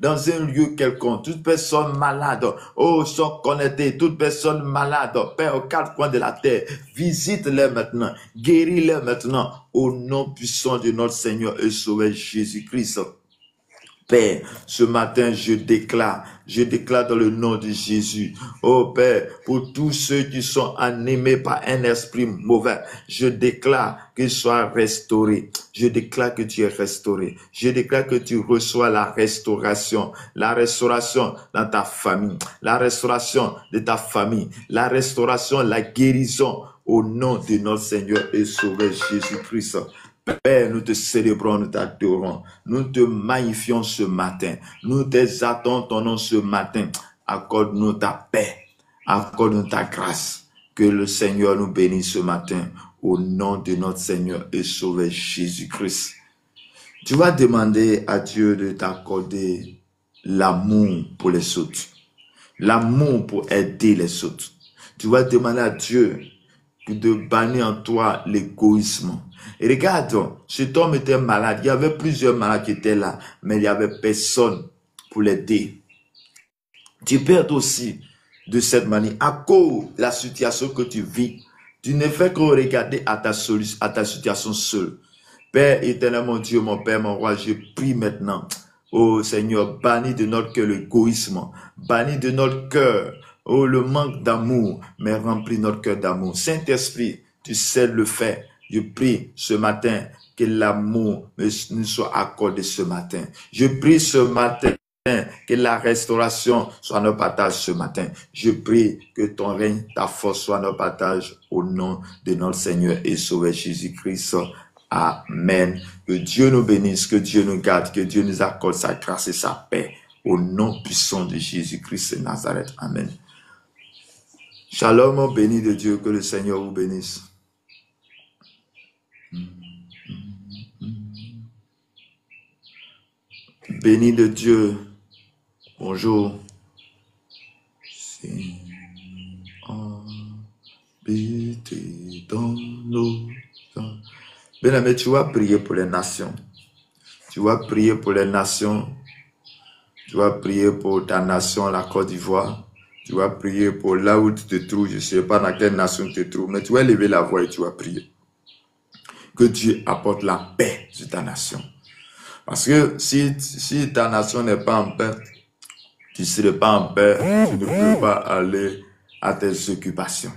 dans un lieu quelconque, toute personne malade, oh, sont connectées, toute personne malade, Père, aux quatre coins de la terre, visite-les maintenant, guéris-les maintenant, au nom puissant de notre Seigneur et Sauveur Jésus-Christ. Père, ce matin, je déclare dans le nom de Jésus, oh Père, pour tous ceux qui sont animés par un esprit mauvais, je déclare qu'ils soient restaurés. Je déclare que tu es restauré. Je déclare que tu reçois la restauration dans ta famille, la restauration de ta famille, la restauration, la guérison au nom de notre Seigneur et Sauveur Jésus-Christ. Père, nous te célébrons, nous t'adorons, nous te magnifions ce matin, nous t'exaltons ton nom ce matin. Accorde-nous ta paix, accorde-nous ta grâce, que le Seigneur nous bénisse ce matin, au nom de notre Seigneur et Sauveur Jésus-Christ. Tu vas demander à Dieu de t'accorder l'amour pour les autres, l'amour pour aider les autres. Tu vas demander à Dieu de bannir en toi l'égoïsme. Et regarde, cet homme était malade. Il y avait plusieurs malades qui étaient là, mais il n'y avait personne pour l'aider. Tu perds aussi de cette manière. À cause de la situation que tu vis, tu ne fais que regarder à ta situation seule. Père éternel, mon Dieu, mon Père, mon roi, je prie maintenant. Oh Seigneur, bannis de notre cœur l'égoïsme, bannis de notre cœur, oh, le manque d'amour, mais remplis notre cœur d'amour. Saint-Esprit, tu sais le faire. Je prie ce matin que l'amour nous soit accordé ce matin. Je prie ce matin que la restauration soit notre partage ce matin. Je prie que ton règne, ta force soit notre partage au nom de notre Seigneur et Sauveur Jésus-Christ. Amen. Que Dieu nous bénisse, que Dieu nous garde, que Dieu nous accorde sa grâce et sa paix. Au nom puissant de Jésus-Christ de Nazareth. Amen. Shalom, béni de Dieu, que le Seigneur vous bénisse. Béni de Dieu. Bonjour. Habité dans nos temps. Bien-aimé, tu vas prier pour les nations. Tu vas prier pour les nations. Tu vas prier pour ta nation, la Côte d'Ivoire. Tu vas prier pour là où tu te trouves. Je ne sais pas dans quelle nation tu te trouves, mais tu vas lever la voix et tu vas prier. Que Dieu apporte la paix sur ta nation. Parce que si ta nation n'est pas en paix, tu ne seras pas en paix, tu ne peux pas aller à tes occupations.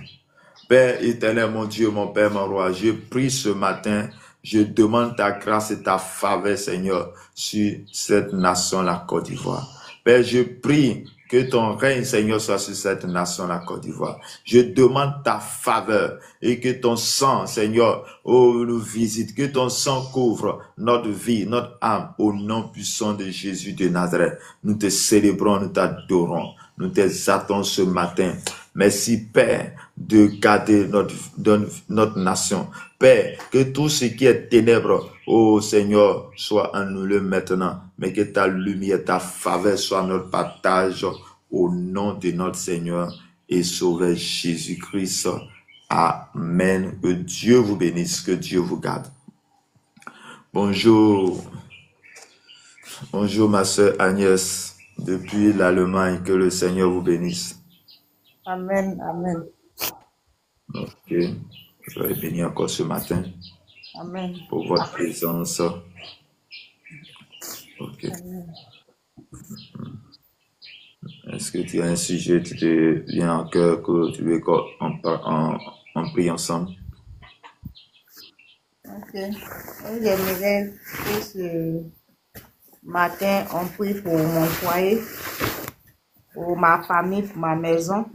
Père éternel, mon Dieu, mon Père, mon roi, je prie ce matin, Je demande ta grâce et ta faveur, Seigneur, sur cette nation, la Côte d'Ivoire. Père, je prie que ton règne, Seigneur, soit sur cette nation, la Côte d'Ivoire. Je demande ta faveur et que ton sang, Seigneur, nous visite, que ton sang couvre notre vie, notre âme, au nom puissant de Jésus de Nazareth. Nous te célébrons, nous t'adorons, nous t'exaltons ce matin. Merci, Père, de garder notre nation. Père, que tout ce qui est ténèbres, ô Seigneur, soit annulé maintenant, mais que ta lumière, ta faveur soit notre partage au nom de notre Seigneur et Sauveur Jésus-Christ. Amen. Que Dieu vous bénisse, que Dieu vous garde. Bonjour. Bonjour ma sœur Agnès, depuis l'Allemagne, que le Seigneur vous bénisse. Amen, amen. Ok, je vais bénir encore ce matin. Amen. Pour votre présence. Ok. Amen. Est-ce que tu as un sujet qui te vient en cœur que tu veux qu'on prie ensemble? Ok. J'aimerais que ce matin, on prie pour mon foyer, pour ma famille, pour ma maison.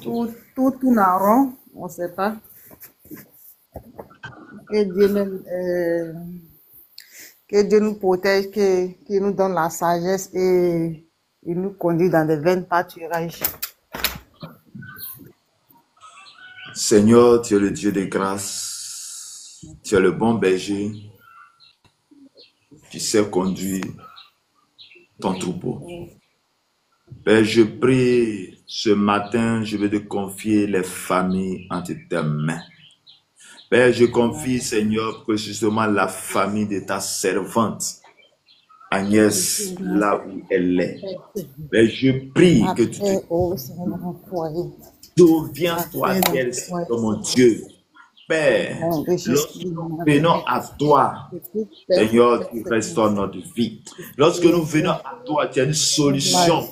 Tout tourne en rond, on ne sait pas. Que Dieu nous protège, qu'il nous donne la sagesse et il nous conduit dans des vains pâturages. Seigneur, tu es le Dieu de grâce. Tu es le bon berger. Tu sais conduire ton troupeau. Père, je prie ce matin, je vais te confier les familles entre tes mains. Père, je confie, Seigneur, précisément la famille de ta servante, Agnès, là où elle est. Père, je prie que tu te souviens-toi d'elle, Seigneur mon Dieu. Père, lorsque nous venons à toi, Seigneur, tu restaures notre vie. Lorsque nous venons à toi, tu as une solution.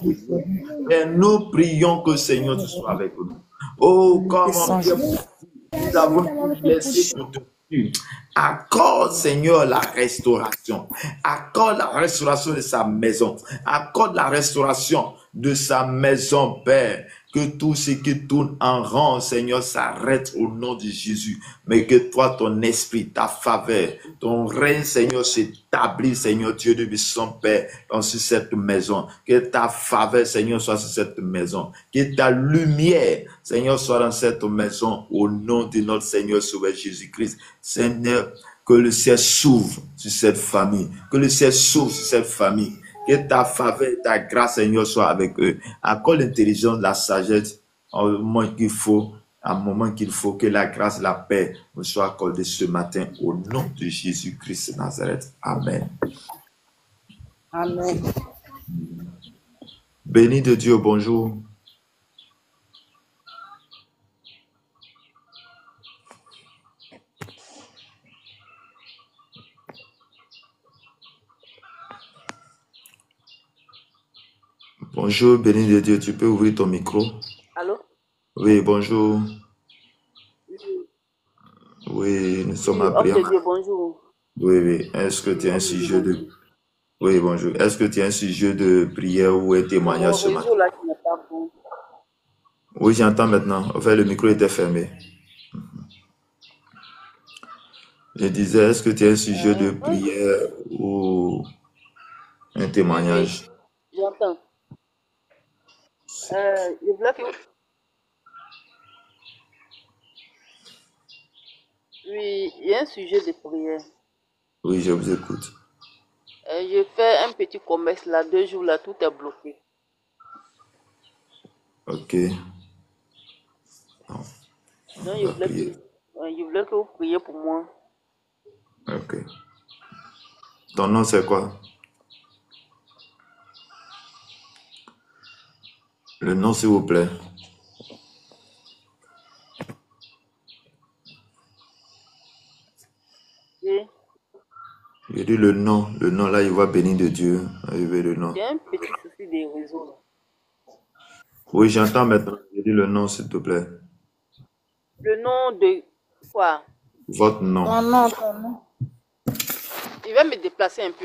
Et nous prions que, Seigneur, tu sois avec nous. Oh, comment nous avons laissé pour te dire. Accorde, Seigneur, la restauration. Accorde la restauration de sa maison. Accorde la restauration de sa maison, Père. Que tout ce qui tourne en rond, Seigneur, s'arrête au nom de Jésus. Mais que toi, ton esprit, ta faveur, ton règne, Seigneur, s'établit, Seigneur Dieu de puissant Père, dans cette maison. Que ta faveur, Seigneur, soit sur cette maison. Que ta lumière, Seigneur, soit dans cette maison, au nom de notre Seigneur Sauveur Jésus-Christ. Seigneur, que le ciel s'ouvre sur cette famille. Que le ciel s'ouvre sur cette famille. Que ta faveur et ta grâce, Seigneur, soit avec eux. Accorde l'intelligence, la sagesse, au moment qu'il faut, à un moment qu'il faut, que la grâce, la paix me soit accordée ce matin au nom de Jésus-Christ de Nazareth. Amen. Amen. Béni de Dieu, bonjour. Bonjour, béni de Dieu, tu peux ouvrir ton micro? Allô? Oui, bonjour. Oui, nous sommes à prière. Dieu, bonjour. Oui. Est-ce que tu as un sujet de... Oui, bonjour. Est-ce que tu as un sujet de prière ou un témoignage ce matin? Là, qui n'est pas bon. Oui, j'entends maintenant. En fait, le micro était fermé. Je disais, est-ce que tu as un sujet de prière ou un témoignage? Oui, j'entends. Je voulais que... Oui, il y a un sujet de prière. Oui, je vous écoute. Je fais un petit commerce là, 2 jours là, tout est bloqué. Ok. Donc, je voulais que vous priez pour moi. Ok. Ton nom, c'est quoi? Le nom, s'il vous plaît. Oui. Je dis le nom. Le nom, là, il va bénir de Dieu. Arriver le nom. Il y a un petit souci des réseaux là. Oui, j'entends maintenant. Je dis le nom, s'il te plaît. Le nom de quoi? Votre nom. Ton nom, ton nom. Je vais me déplacer un peu.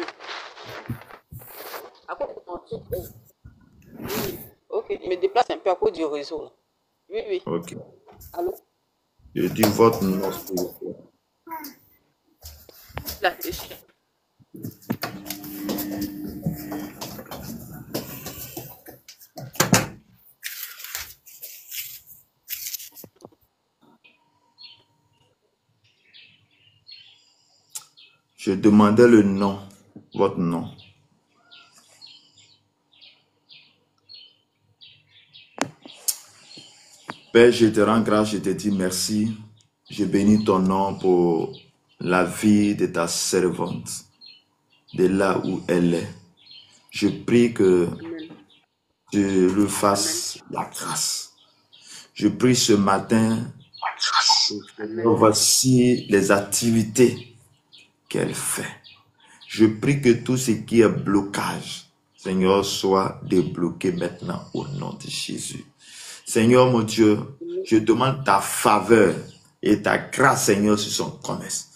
À cause de mon truc. Oui. Ok, je me déplace un peu à cause du réseau. Là. Oui, oui. Ok. Allô? Je dis votre nom, s'il vous plaît. Là, ici. Je demandais le nom, votre nom. Père, je te rends grâce, je te dis merci. Je bénis ton nom pour la vie de ta servante, de là où elle est. Je prie que Amen. tu lui fasses la grâce. Je prie ce matin, Amen. voici les activités qu'elle fait. Je prie que tout ce qui est blocage, Seigneur, soit débloqué maintenant au nom de Jésus. Seigneur mon Dieu, je demande ta faveur et ta grâce, Seigneur, sur son commerce.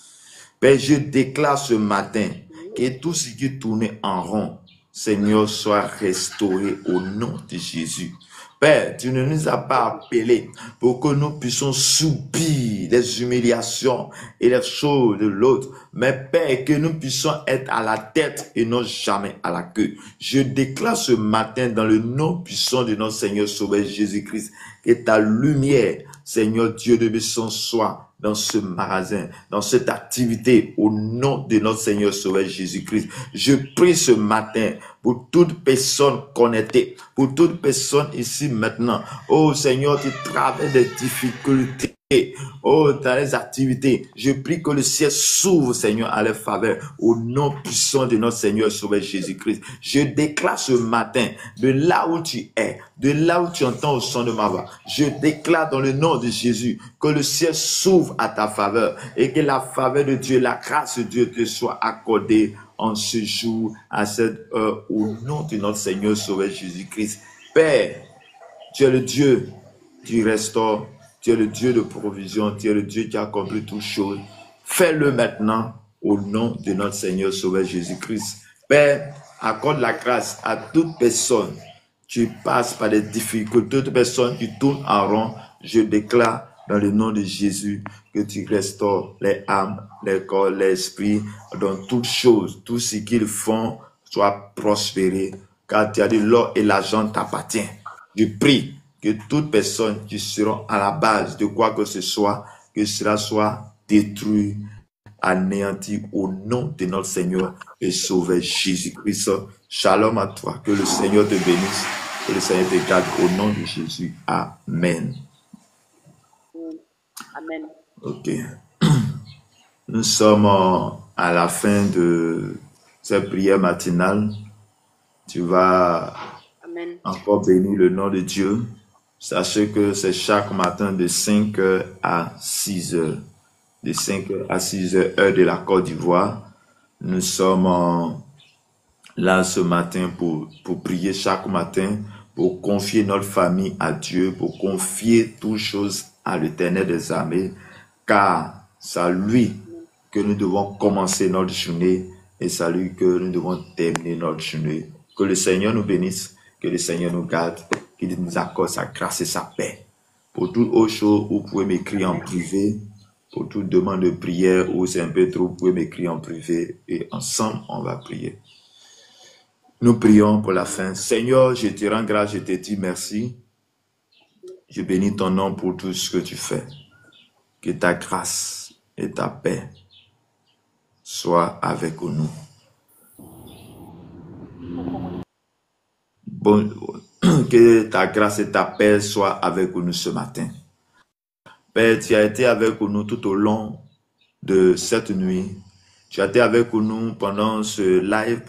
Père, je déclare ce matin que tout ce qui tournait en rond, Seigneur, soit restauré au nom de Jésus. Père, tu ne nous as pas appelés pour que nous puissions subir les humiliations et les choses de l'autre. Mais Père, que nous puissions être à la tête et non jamais à la queue. Je déclare ce matin dans le nom puissant de notre Seigneur Sauveur Jésus-Christ que ta lumière, Seigneur Dieu de bénédiction, soit dans ce magasin, dans cette activité, au nom de notre Seigneur Sauveur Jésus-Christ. Je prie ce matin pour toute personne connectée, pour toute personne ici maintenant. Oh Seigneur, tu traverses des difficultés. Oh, dans les activités, je prie que le ciel s'ouvre, Seigneur, à leur faveur, au nom puissant de notre Seigneur Sauveur Jésus-Christ. Je déclare ce matin, de là où tu es, de là où tu entends le son de ma voix, je déclare dans le nom de Jésus que le ciel s'ouvre à ta faveur et que la faveur de Dieu, la grâce de Dieu te soit accordée en ce jour, à cette heure, au nom de notre Seigneur Sauveur Jésus-Christ. Père, tu es le Dieu qui restaure. Tu es le Dieu de provision, tu es le Dieu qui a accompli toutes choses. Fais-le maintenant au nom de notre Seigneur Sauveur Jésus-Christ. Père, accorde la grâce à toute personne qui passe par des difficultés, toute personne qui tourne en rond. Je déclare dans le nom de Jésus que tu restaures les âmes, les corps, l'esprit, dans toutes choses, tout ce qu'ils font soit prospéré. Car tu as dit l'or et l'argent t'appartient. Je prie que toute personne qui sera à la base de quoi que ce soit, que cela soit détruit, anéanti au nom de notre Seigneur et Sauveur Jésus-Christ. Shalom à toi, que le Seigneur te bénisse, que le Seigneur te garde au nom de Jésus. Amen. Amen. Ok. Nous sommes à la fin de cette prière matinale. Tu vas Amen. encore bénir le nom de Dieu. Sachez que c'est chaque matin de 5h à 6h. De 5h à 6h, heure de la Côte d'Ivoire. Nous sommes là ce matin pour prier chaque matin, pour confier notre famille à Dieu, pour confier toutes choses à l'Éternel des armées, car c'est à lui que nous devons commencer notre journée et c'est à lui que nous devons terminer notre journée. Que le Seigneur nous bénisse, que le Seigneur nous garde, qu'il nous accorde sa grâce et sa paix. Pour toute autre chose, vous pouvez m'écrire en privé. Pour toute demande de prière ou c'est un peu trop, vous pouvez m'écrire en privé et ensemble, on va prier. Nous prions pour la fin. Seigneur, je te rends grâce, je te dis merci. Je bénis ton nom pour tout ce que tu fais. Que ta grâce et ta paix soient avec nous. Bon, que ta grâce et ta paix soient avec nous ce matin. Père, tu as été avec nous tout au long de cette nuit. Tu as été avec nous pendant ce live,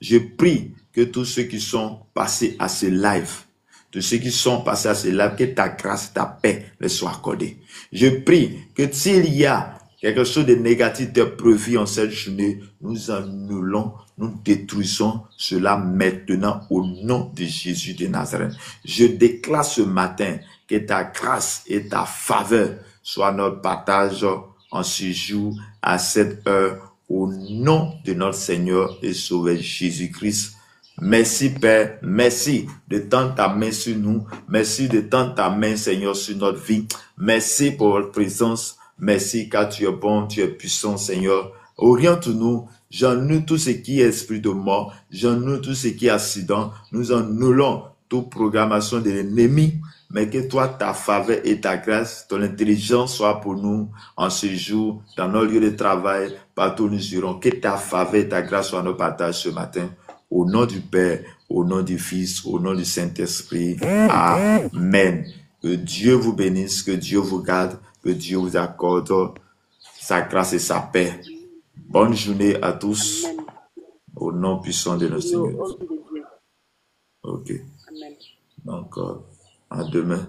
Je prie que tous ceux qui sont passés à ce live, tous ceux qui sont passés à ce live, que ta grâce, ta paix les soit accordée. Je prie que s'il y a quelque chose de négatif de prévu en cette journée, nous annulons, nous détruisons cela maintenant au nom de Jésus de Nazareth. Je déclare ce matin Que ta grâce et ta faveur soient notre partage en ce jour, à cette heure, au nom de notre Seigneur et Sauveur Jésus-Christ. Merci Père, merci de tendre ta main sur nous, merci de tendre ta main Seigneur sur notre vie, merci pour votre présence, merci car tu es bon, tu es puissant Seigneur. Oriente-nous, j'annule tout ce qui est esprit de mort, j'annule tout ce qui est accident, nous annulons toute programmation de l'ennemi, mais que toi, ta faveur et ta grâce, ton intelligence soient pour nous en ce jour, dans nos lieux de travail, partout où nous irons, que ta faveur et ta grâce soient nos partages ce matin. Au nom du Père, au nom du Fils, au nom du Saint-Esprit. Amen. Que Dieu vous bénisse, que Dieu vous garde, que Dieu vous accorde sa grâce et sa paix. Bonne journée à tous. Amen. Au nom puissant de notre Au Seigneur. nom de Dieu. Ok. Amen. Donc, à demain.